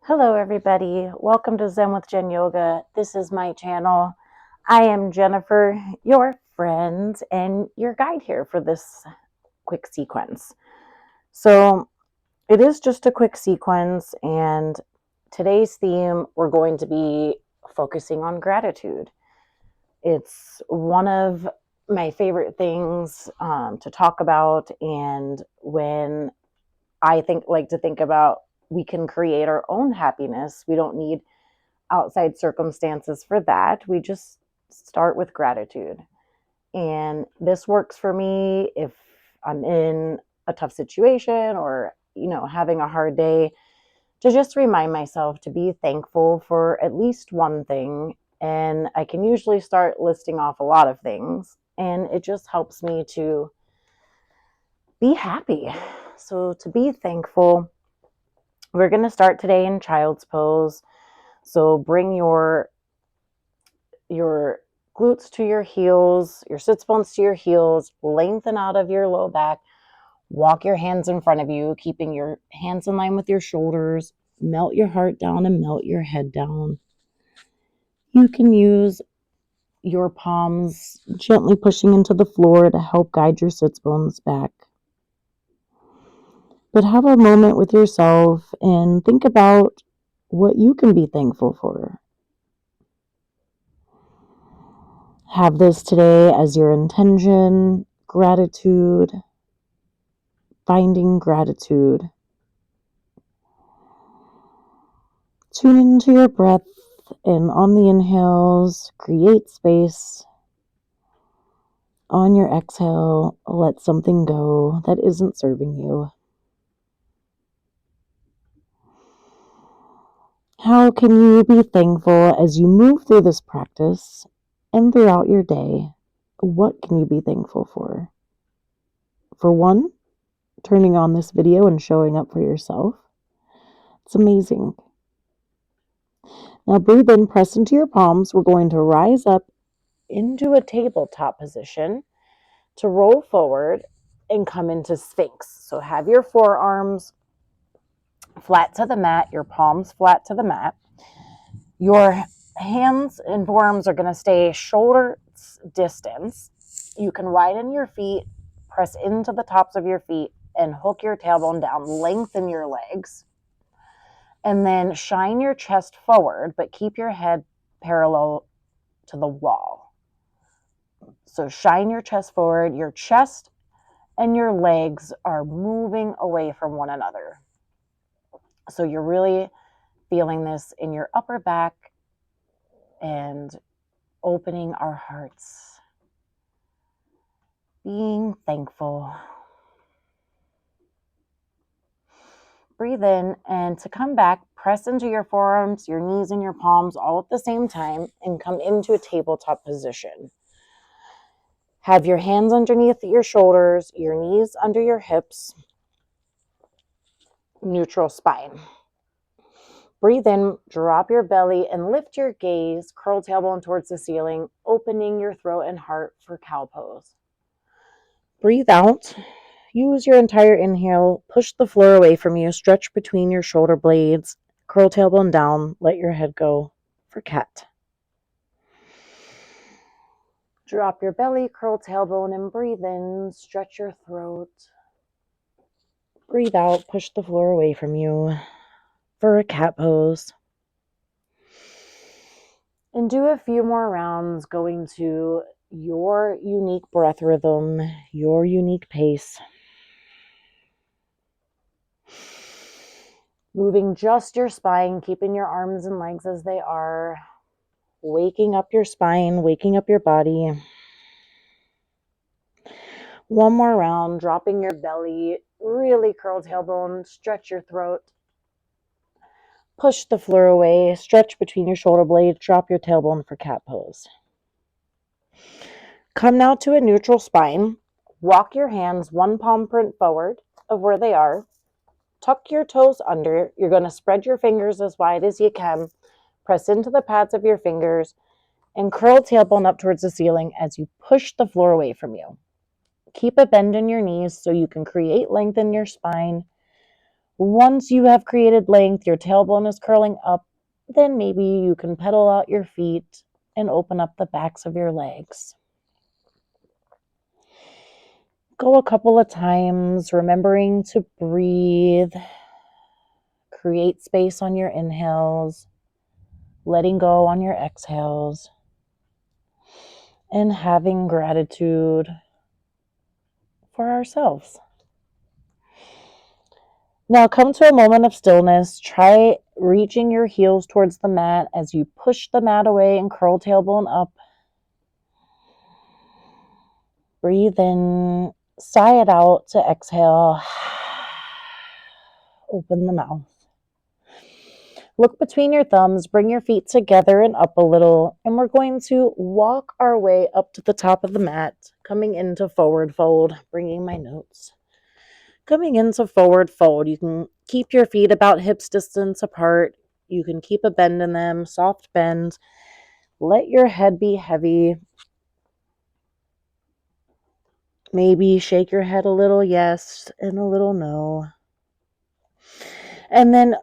Hello, everybody. Welcome to Zen with Jen Yoga. This is my channel. I am Jennifer, your friend and your guide here for this quick sequence. So, it is just a quick sequence, and today's theme we're going to be focusing on gratitude. It's one of my favorite things to talk about, and when I like to think about we can create our own happiness. We don't need outside circumstances for that. We just start with gratitude. And this works for me if I'm in a tough situation or, having a hard day, to just remind myself to be thankful for at least one thing. And I can usually start listing off a lot of things. And it just helps me to be happy. So, to be thankful, we're going to start today in child's pose. So bring your glutes to your heels, your sits bones to your heels, lengthen out of your low back, walk your hands in front of you, keeping your hands in line with your shoulders, melt your heart down and melt your head down. You can use your palms gently pushing into the floor to help guide your sits bones back. But have a moment with yourself and think about what you can be thankful for. Have this today as your intention, gratitude, finding gratitude. Tune into your breath, and on the inhales, create space. On your exhale, let something go that isn't serving you. How can you be thankful as you move through this practice and throughout your day? What can you be thankful for? For one, turning on this video and showing up for yourself. It's amazing. Now breathe in, press into your palms. We're going to rise up into a tabletop position to roll forward and come into Sphinx. So have your forearms flat to the mat, your palms flat to the mat. Your hands and forearms are going to stay shoulder distance. You can widen your feet, press into the tops of your feet, and hook your tailbone down. Lengthen your legs. And then shine your chest forward, but keep your head parallel to the wall. So shine your chest forward. Your chest and your legs are moving away from one another. So you're really feeling this in your upper back and opening our hearts. Being thankful. Breathe in, and to come back, press into your forearms, your knees, and your palms all at the same time and come into a tabletop position. Have your hands underneath your shoulders, your knees under your hips, neutral spine. Breathe in, drop your belly, and lift your gaze, curl tailbone towards the ceiling, opening your throat and heart for cow pose. Breathe out. Use your entire inhale. Push the floor away from you. Stretch between your shoulder blades. Curl tailbone down. Let your head go for cat. Drop your belly, curl tailbone, and breathe in. Stretch your throat. Breathe out. Push the floor away from you for a cat pose. And do a few more rounds going to your unique breath rhythm, your unique pace. Moving just your spine, keeping your arms and legs as they are. Waking up your spine, waking up your body. One more round, dropping your belly, really curl tailbone, stretch your throat. Push the floor away, stretch between your shoulder blades, drop your tailbone for cat pose. Come now to a neutral spine. Walk your hands one palm print forward of where they are. Tuck your toes under. You're going to spread your fingers as wide as you can. Press into the pads of your fingers and curl tailbone up towards the ceiling as you push the floor away from you. Keep a bend in your knees so you can create length in your spine. Once you have created length, your tailbone is curling up, then maybe you can pedal out your feet and open up the backs of your legs. Go a couple of times, remembering to breathe. Create space on your inhales, letting go on your exhales, and having gratitude for ourselves. Now come to a moment of stillness. Try reaching your heels towards the mat as you push the mat away and curl tailbone up. Breathe in, sigh it out to exhale. Open the mouth. Look between your thumbs, bring your feet together and up a little, and we're going to walk our way up to the top of the mat, coming into forward fold, bringing my notes. Coming into forward fold, you can keep your feet about hips distance apart. You can keep a bend in them, soft bend. Let your head be heavy. Maybe shake your head a little yes and a little no. And then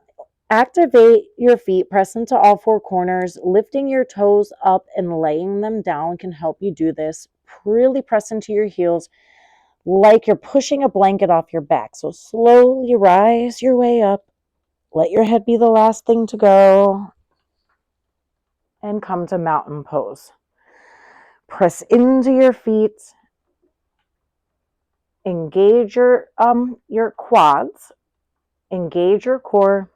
activate your feet, press into all four corners. Lifting your toes up and laying them down can help you do this. Really press into your heels like you're pushing a blanket off your back. So slowly rise your way up. Let your head be the last thing to go. And come to mountain pose. Press into your feet. Engage your quads. Engage your core.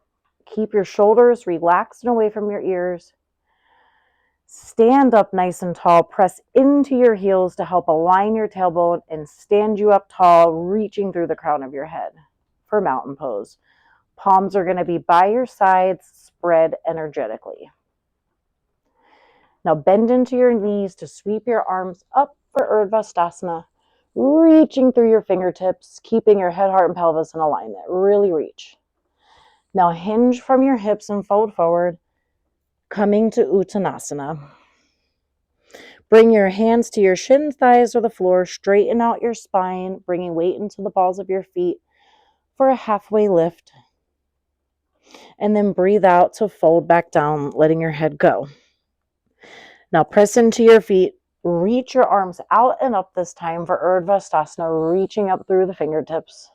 Keep your shoulders relaxed and away from your ears. Stand up nice and tall. Press into your heels to help align your tailbone and stand you up tall, reaching through the crown of your head for mountain pose. Palms are going to be by your sides, spread energetically. Now bend into your knees to sweep your arms up for Urdhva, reaching through your fingertips, keeping your head, heart, and pelvis in alignment. Really reach. Now hinge from your hips and fold forward, coming to Uttanasana. Bring your hands to your shins, thighs, or the floor. Straighten out your spine, bringing weight into the balls of your feet for a halfway lift. And then breathe out to fold back down, letting your head go. Now press into your feet. Reach your arms out and up this time for Urdhva, reaching up through the fingertips.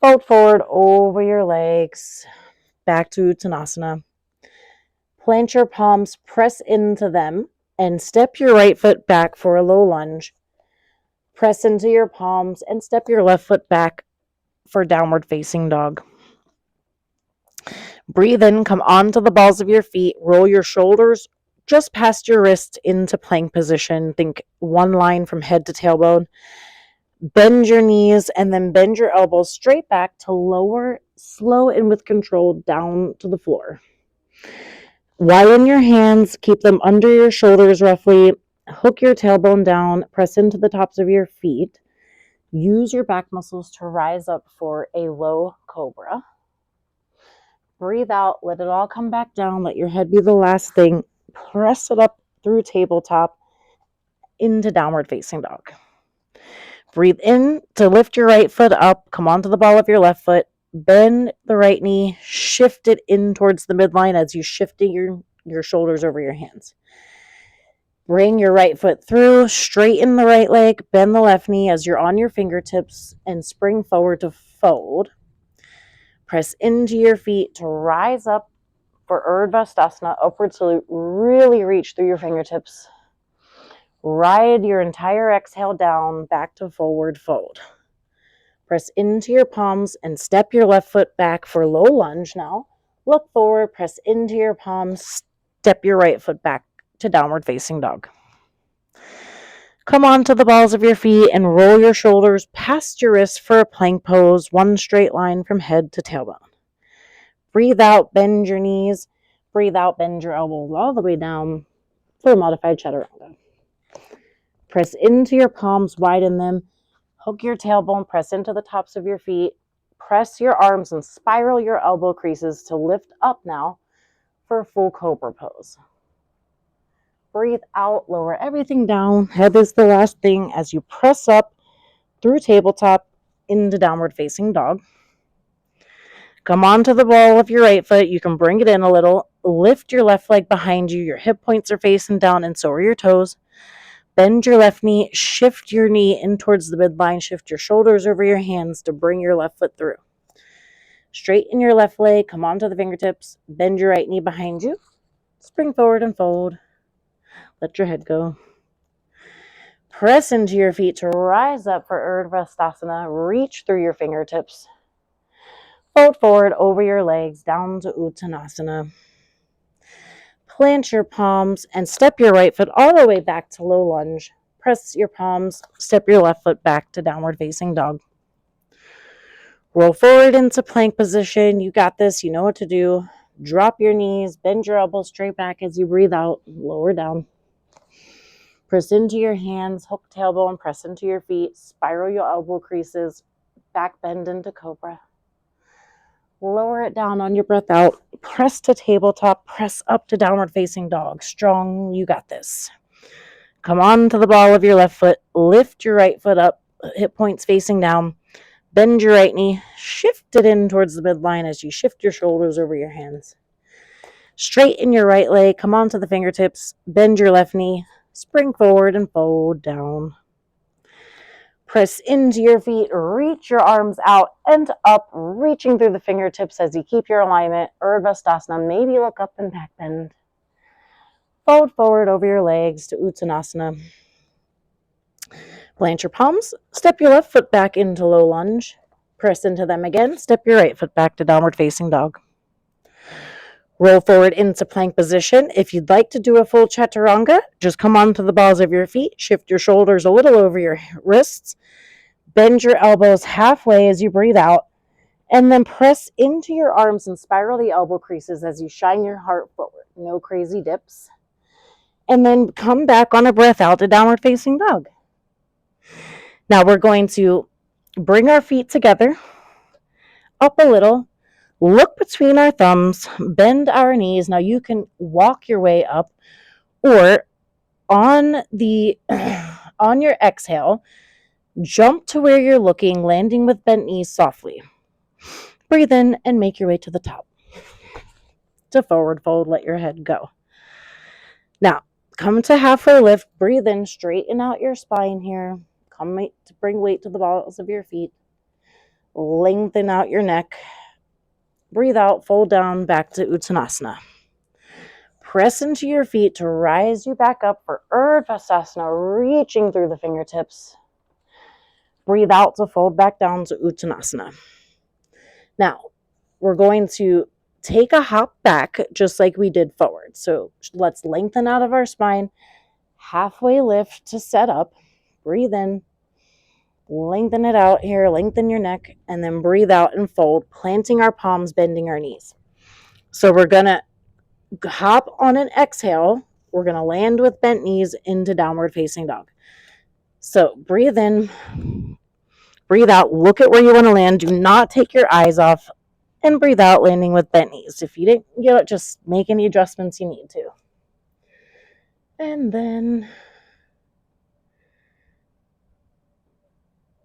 Fold forward over your legs, back to Uttanasana. Plant your palms, press into them, and step your right foot back for a low lunge. Press into your palms and step your left foot back for downward facing dog. Breathe in, come onto the balls of your feet, roll your shoulders just past your wrist into plank position. Think one line from head to tailbone. Bend your knees and then bend your elbows straight back to lower, slow and with control down to the floor. Widen your hands, keep them under your shoulders roughly. Hook your tailbone down, press into the tops of your feet. Use your back muscles to rise up for a low cobra. Breathe out, let it all come back down. Let your head be the last thing. Press it up through tabletop into downward facing dog. Breathe in to lift your right foot up. Come onto the ball of your left foot. Bend the right knee. Shift it in towards the midline as you shift your shoulders over your hands. Bring your right foot through. Straighten the right leg. Bend the left knee as you're on your fingertips and spring forward to fold. Press into your feet to rise up for Urdhva, upward salute. Really reach through your fingertips. Ride your entire exhale down back to forward fold. Press into your palms and step your left foot back for low lunge now. Look forward, press into your palms, step your right foot back to downward facing dog. Come onto the balls of your feet and roll your shoulders past your wrists for a plank pose, one straight line from head to tailbone. Breathe out, bend your knees. Breathe out, bend your elbows all the way down for a modified chaturanga. Press into your palms, widen them. Hook your tailbone, press into the tops of your feet. Press your arms and spiral your elbow creases to lift up now for a full cobra pose. Breathe out, lower everything down. Head is the last thing as you press up through tabletop into downward facing dog. Come onto the ball of your right foot. You can bring it in a little. Lift your left leg behind you. Your hip points are facing down, and so are your toes. Bend your left knee. Shift your knee in towards the midline. Shift your shoulders over your hands to bring your left foot through. Straighten your left leg. Come onto the fingertips. Bend your right knee behind you. Spring forward and fold. Let your head go. Press into your feet to rise up for Urdhva. Reach through your fingertips. Fold forward over your legs down to Uttanasana. Plant your palms and step your right foot all the way back to low lunge. Press your palms, step your left foot back to downward facing dog. Roll forward into plank position. You got this. You know what to do. Drop your knees, bend your elbows straight back as you breathe out, lower down. Press into your hands, hook tailbone, press into your feet, spiral your elbow creases, back bend into cobra. Lower it down on your breath out. Press to tabletop, press up to downward facing dog. Strong, you got this. Come on to the ball of your left foot. Lift your right foot up, hip points facing down. Bend your right knee. Shift it in towards the midline as you shift your shoulders over your hands. Straighten your right leg. Come on to the fingertips. Bend your left knee. Spring forward and fold down. Press into your feet, reach your arms out and up, reaching through the fingertips as you keep your alignment. Urdhva. Maybe look up and back bend. Fold forward over your legs to Uttanasana. Plant your palms, step your left foot back into low lunge. Press into them again, step your right foot back to downward facing dog. Roll forward into plank position. If you'd like to do a full chaturanga, just come onto the balls of your feet, shift your shoulders a little over your wrists, bend your elbows halfway as you breathe out, and then press into your arms and spiral the elbow creases as you shine your heart forward. No crazy dips. And then come back on a breath out to downward facing dog. Now we're going to bring our feet together, up a little, look between our thumbs, bend our knees. Now you can walk your way up, or on your exhale, jump to where you're looking, landing with bent knees softly. Breathe in and make your way to the top. To forward fold, let your head go. Now, come to halfway lift, breathe in, straighten out your spine here. Come to bring weight to the balls of your feet. Lengthen out your neck. Breathe out, fold down, back to Uttanasana. Press into your feet to rise you back up for Urdhva, reaching through the fingertips. Breathe out to fold back down to Uttanasana. Now, we're going to take a hop back just like we did forward. So let's lengthen out of our spine. Halfway lift to set up. Breathe in. Lengthen it out here. Lengthen your neck. And then breathe out and fold, planting our palms, bending our knees. So we're going to hop on an exhale. We're going to land with bent knees into downward facing dog. So breathe in. Breathe out. Look at where you want to land. Do not take your eyes off. And breathe out, landing with bent knees. If you didn't get it, just make any adjustments you need to. And then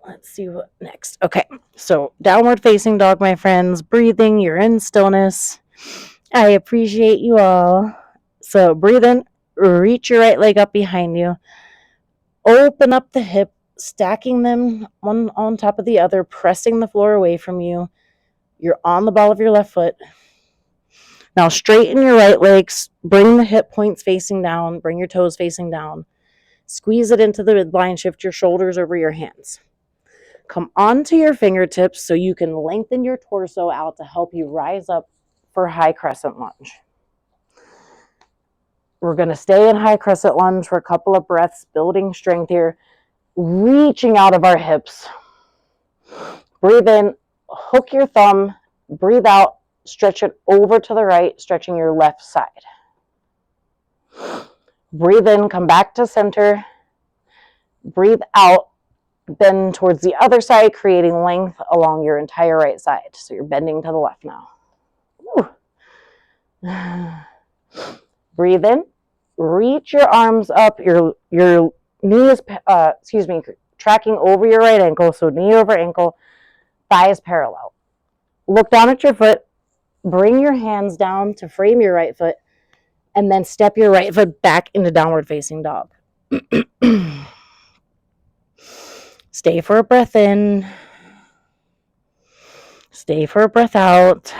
let's see what next. Okay, so downward facing dog, my friends. Breathing, you're in stillness. I appreciate you all. So breathe in, reach your right leg up behind you. Open up the hip, stacking them one on top of the other, pressing the floor away from you. You're on the ball of your left foot. Now straighten your right legs, bring the hip points facing down, bring your toes facing down. Squeeze it into the midline, shift your shoulders over your hands. Come onto your fingertips so you can lengthen your torso out to help you rise up for high crescent lunge. We're going to stay in high crescent lunge for a couple of breaths, building strength here, reaching out of our hips. Breathe in, hook your thumb, breathe out, stretch it over to the right, stretching your left side. Breathe in, come back to center. Breathe out, bend towards the other side, creating length along your entire right side. So you're bending to the left now. Woo. Breathe in, reach your arms up, your knee is, tracking over your right ankle, so knee over ankle, thighs parallel. Look down at your foot, bring your hands down to frame your right foot, and then step your right foot back into downward facing dog. Stay for a breath in. Stay for a breath out.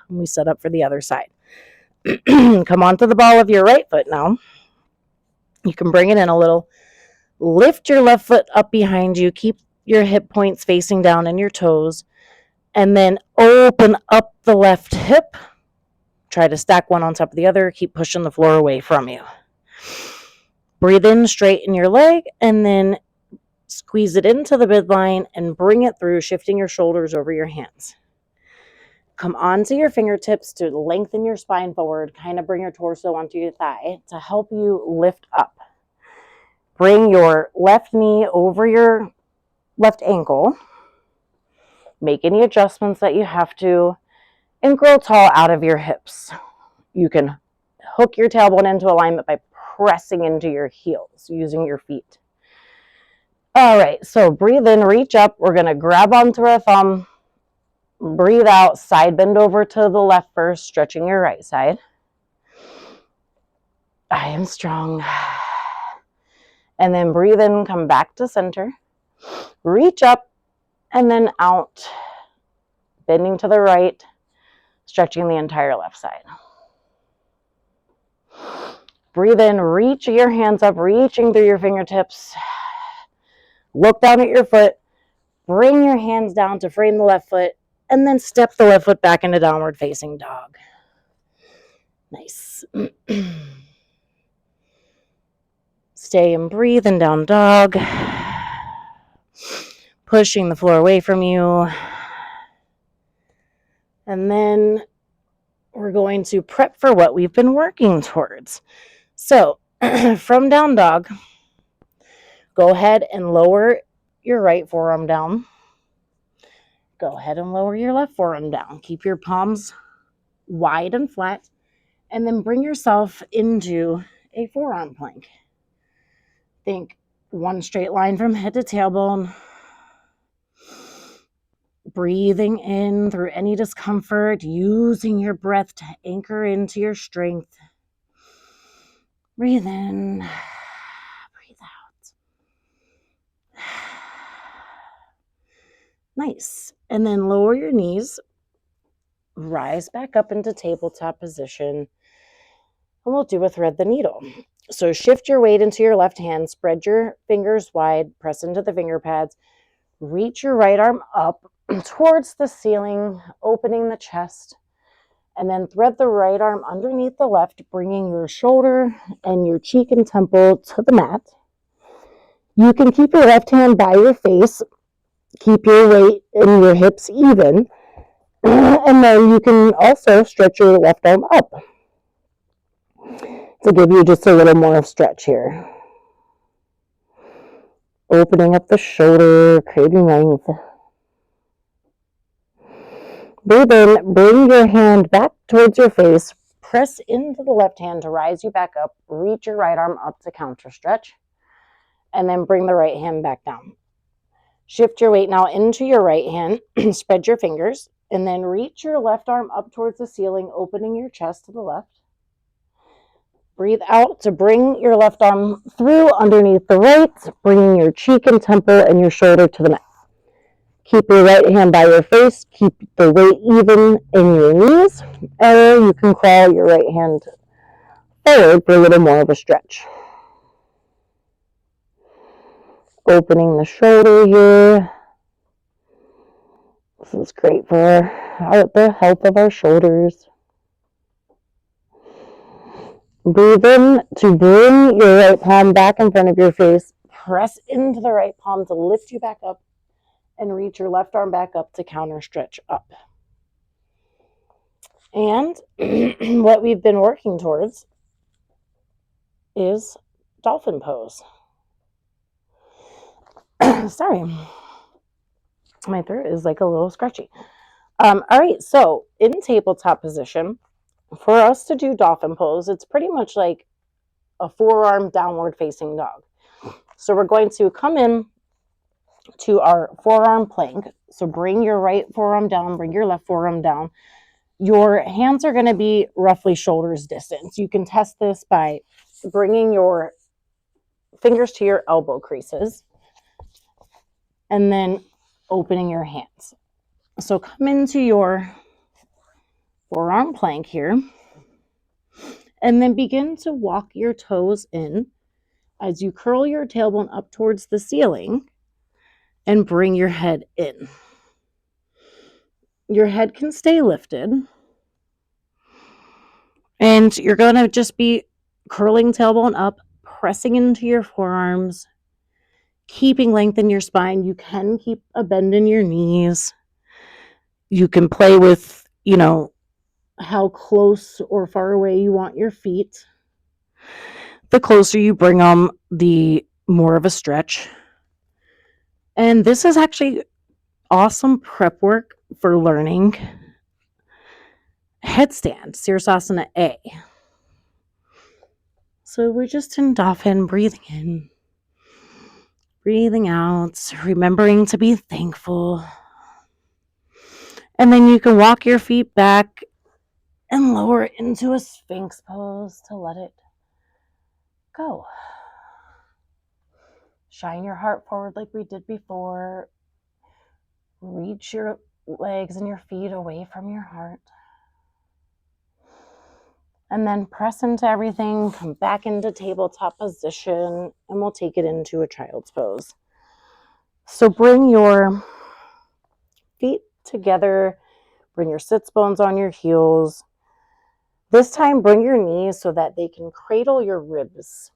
We set up for the other side. Come onto the ball of your right foot now. You can bring it in a little. Lift your left foot up behind you. Keep your hip points facing down and your toes. And then open up the left hip. Try to stack one on top of the other. Keep pushing the floor away from you. Breathe in, straighten your leg, and then squeeze it into the midline and bring it through, shifting your shoulders over your hands. Come onto your fingertips to lengthen your spine forward, kind of bring your torso onto your thigh to help you lift up. Bring your left knee over your left ankle. Make any adjustments that you have to, and grow tall out of your hips. You can hook your tailbone into alignment by pressing into your heels using your feet. All right, so breathe in, reach up. We're going to grab onto our thumb. Breathe out, side bend over to the left first, stretching your right side. I am strong. And then breathe in, come back to center. Reach up and then out, bending to the right, stretching the entire left side. Breathe in, reach your hands up, reaching through your fingertips. Look down at your foot. Bring your hands down to frame the left foot, and then step the left foot back into downward facing dog. Nice. Stay and breathe in down dog. Pushing the floor away from you. And then we're going to prep for what we've been working towards. So from down dog, go ahead and lower your right forearm down. Go ahead and lower your left forearm down. Keep your palms wide and flat, and then bring yourself into a forearm plank. Think one straight line from head to tailbone. Breathing in through any discomfort, using your breath to anchor into your strength. Breathe in, breathe out. Nice. And then lower your knees, rise back up into tabletop position, and we'll do a thread the needle. So shift your weight into your left hand, spread your fingers wide, press into the finger pads, reach your right arm up towards the ceiling, opening the chest, and then thread the right arm underneath the left, bringing your shoulder and your cheek and temple to the mat. You can keep your left hand by your face, keep your weight and your hips even, and then you can also stretch your left arm up to give you just a little more stretch here. Opening up the shoulder, creating length. Breathe in, bring your hand back towards your face, press into the left hand to rise you back up, reach your right arm up to counter stretch, and then bring the right hand back down. Shift your weight now into your right hand, spread your fingers, and then reach your left arm up towards the ceiling, opening your chest to the left. Breathe out to bring your left arm through underneath the right, bringing your cheek and temple and your shoulder to the mat. Keep your right hand by your face, keep the weight even in your knees, and you can crawl your right hand forward for a little more of a stretch. Opening the shoulder here. This is great for the health of our shoulders. Breathe in to bring your right palm back in front of your face. Press into the right palm to lift you back up and reach your left arm back up to counter stretch up. And what we've been working towards is Dolphin Pose. Sorry, my throat is like a little scratchy. All right, so in tabletop position, for us to do Dolphin Pose, it's pretty much like a forearm downward facing dog. So we're going to come in to our forearm plank. So bring your right forearm down, bring your left forearm down. Your hands are going to be roughly shoulders distance. You can test this by bringing your fingers to your elbow creases and then opening your hands. So come into your forearm plank here and then begin to walk your toes in as you curl your tailbone up towards the ceiling and bring your head in. Your head can stay lifted. And you're going to just be curling tailbone up, pressing into your forearms, keeping length in your spine. You can keep a bend in your knees. You can play with, how close or far away you want your feet. The closer you bring them, the more of a stretch. And this is actually awesome prep work for learning headstand, Sirsasana A. So we're just in Dolphin, breathing in, breathing out, remembering to be thankful. And then you can walk your feet back and lower into a Sphinx pose to let it go. Shine your heart forward like we did before. Reach your legs and your feet away from your heart. And then press into everything, come back into tabletop position, and we'll take it into a child's pose. So bring your feet together, bring your sits bones on your heels. This time, bring your knees so that they can cradle your ribs.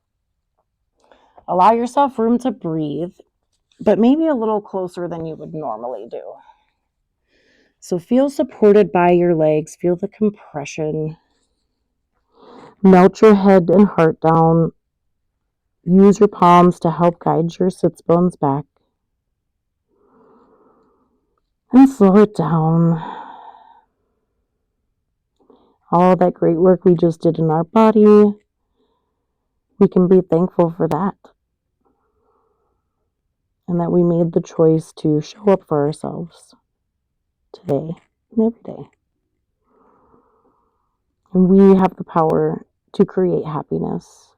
Allow yourself room to breathe, but maybe a little closer than you would normally do. So feel supported by your legs, feel the compression. Melt your head and heart down. Use your palms to help guide your sits bones back. And slow it down. All that great work we just did in our body, we can be thankful for that. And that we made the choice to show up for ourselves today and every day. And we have the power to create happiness.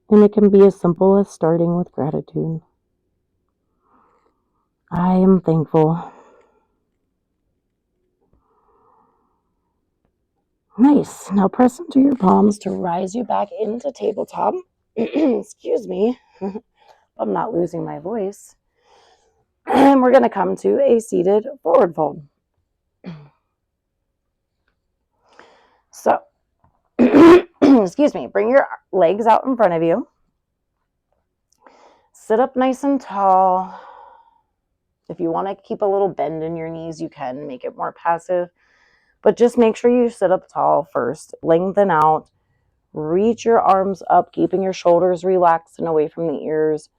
And it can be as simple as starting with gratitude. I am thankful. Nice. Now press into your palms to rise you back into tabletop. Excuse me. I'm not losing my voice. And we're going to come to a seated forward fold. So, excuse me, bring your legs out in front of you. Sit up nice and tall. If you want to keep a little bend in your knees, you can make it more passive. But just make sure you sit up tall first. Lengthen out. Reach your arms up, keeping your shoulders relaxed and away from the ears.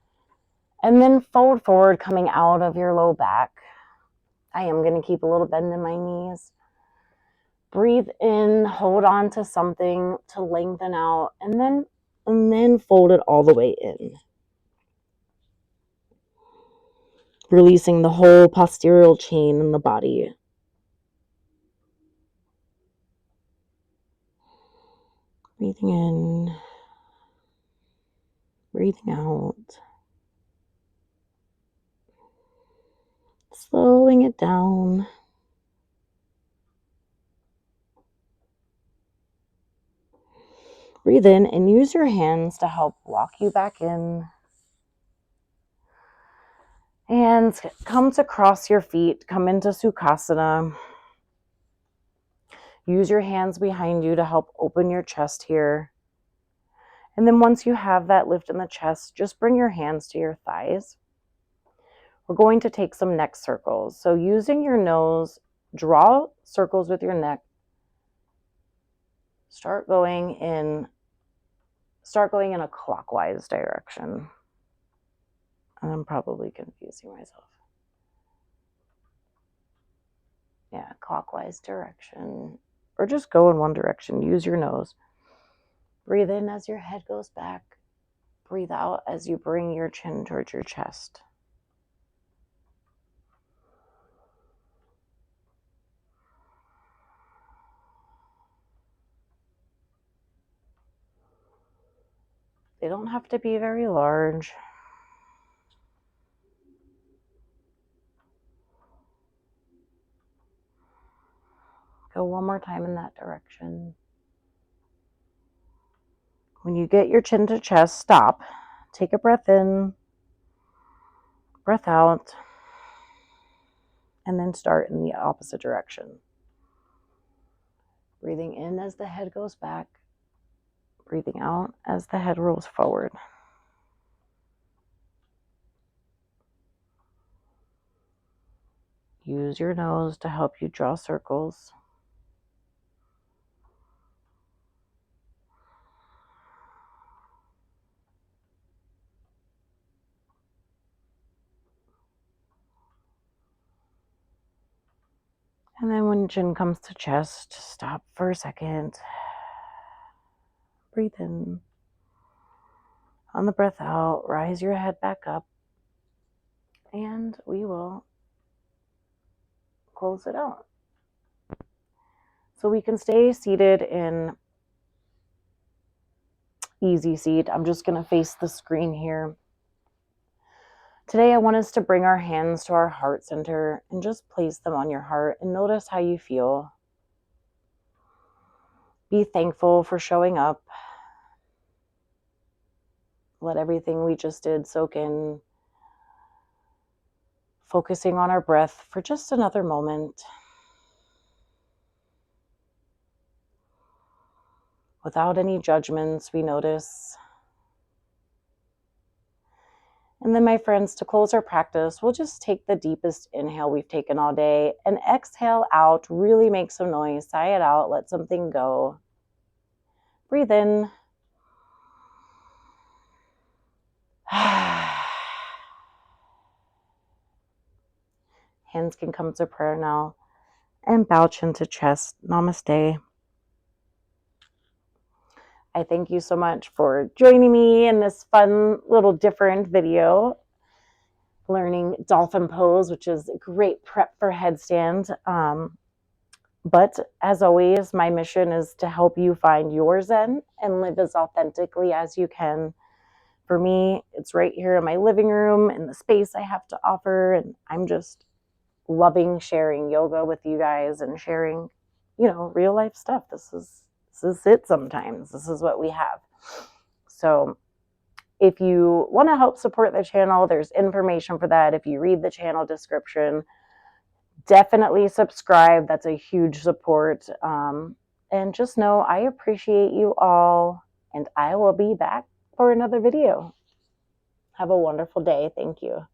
And then fold forward, coming out of your low back. I am going to keep a little bend in my knees. Breathe in, hold on to something to lengthen out, and then fold it all the way in. Releasing the whole postural chain in the body. Breathing in, breathing out. Slowing it down. Breathe in and use your hands to help walk you back in. And come to cross your feet, come into Sukhasana. Use your hands behind you to help open your chest here. And then once you have that lift in the chest, just bring your hands to your thighs. We're going to take some neck circles. So using your nose, draw circles with your neck. Start going in a clockwise direction. And I'm probably confusing myself. Yeah, clockwise direction. Or just go in one direction. Use your nose. Breathe in as your head goes back. Breathe out as you bring your chin towards your chest. They don't have to be very large. Go one more time in that direction. When you get your chin to chest, stop. Take a breath in, breath out, and then start in the opposite direction. Breathing in as the head goes back, breathing out as the head rolls forward. Use your nose to help you draw circles. And then when chin comes to chest, stop for a second. Breathe in. On the breath out, rise your head back up. And we will close it out. So we can stay seated in easy seat. I'm just going to face the screen here. Today I want us to bring our hands to our heart center and just place them on your heart and notice how you feel. Be thankful for showing up. Let everything we just did soak in. Focusing on our breath for just another moment. Without any judgments, we notice. And then, my friends, to close our practice, we'll just take the deepest inhale we've taken all day and exhale out. Really make some noise. Sigh it out. Let something go. Breathe in. Hands can come to prayer now. And bow chin to chest. Namaste. I thank you so much for joining me in this fun little different video. Learning Dolphin Pose, which is a great prep for headstand. But as always, my mission is to help you find your Zen and live as authentically as you can. For me, it's right here in my living room, in the space I have to offer, and I'm just loving sharing yoga with you guys and sharing, real life stuff. This is it sometimes. This is what we have. So if you want to help support the channel, there's information for that. If you read the channel description, definitely subscribe. That's a huge support. And just know I appreciate you all, and I will be back for another video. Have a wonderful day. Thank you.